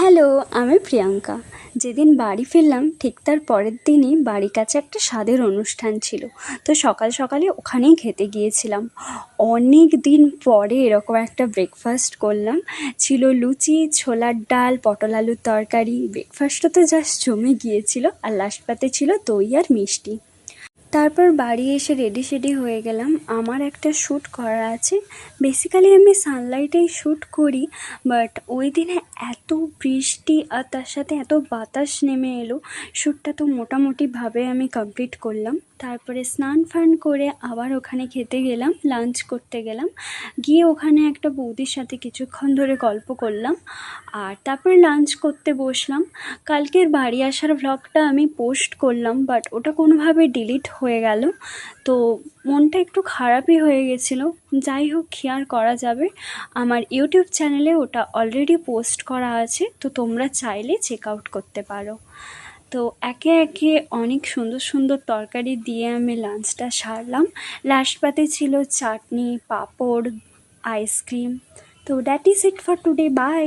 Hello, আমি প্রিয়াঙ্কা। যেদিন বাড়ি ফিরলাম ঠিক তার পরের দিনই বাড়ির কাছে একটা স্বাদের অনুষ্ঠান ছিল। তো সকাল সকালে ওখানেই খেতে গিয়েছিলাম। অনেক দিন পরে এরকম একটা ব্রেকফাস্ট করলাম। ছিল লুচি, ছোলার ডাল, পটল আলুর তরকারি। ব্রেকফাস্টটা তো জাস্ট জমে গিয়েছিল, আর লাস্ট পাতে ছিল দই আর মিষ্টি। তারপর বাড়ি এসে রেডি সেডি হয়ে গেলাম। আমার একটা শ্যুট করা আছে। বেসিক্যালি আমি সানলাইটেই শ্যুট করি, বাট ওই দিনে এত বৃষ্টি আর তার সাথে এত বাতাস নেমে এলো, শ্যুটটা তো মোটামুটিভাবে আমি কমপ্লিট করলাম। তারপরে স্নান ফান করে আবার ওখানে খেতে গেলাম, লাঞ্চ করতে গেলাম। গিয়ে ওখানে একটা বৌদির সাথে কিছুক্ষণ ধরে গল্প করলাম, আর তারপরে লাঞ্চ করতে বসলাম। কালকের বাড়ি আসার ভ্লগটা আমি পোস্ট করলাম, বাট ওটা কোনোভাবে ডিলিট হয়ে গেল। তো মনটা একটু খারাপই হয়ে গেছিলো। যাই হোক, কি আর করা যাবে। আমার ইউটিউব চ্যানেলে ওটা অলরেডি পোস্ট করা আছে, তো তোমরা চাইলে চেক আউট করতে পারো। তো একে একে অনেক সুন্দর সুন্দর তরকারি দিয়ে আমি লাঞ্চটা সারলাম। লাস্ট পাতে ছিল চাটনি, পাঁপড়, আইসক্রিম। তো that is it for today. By.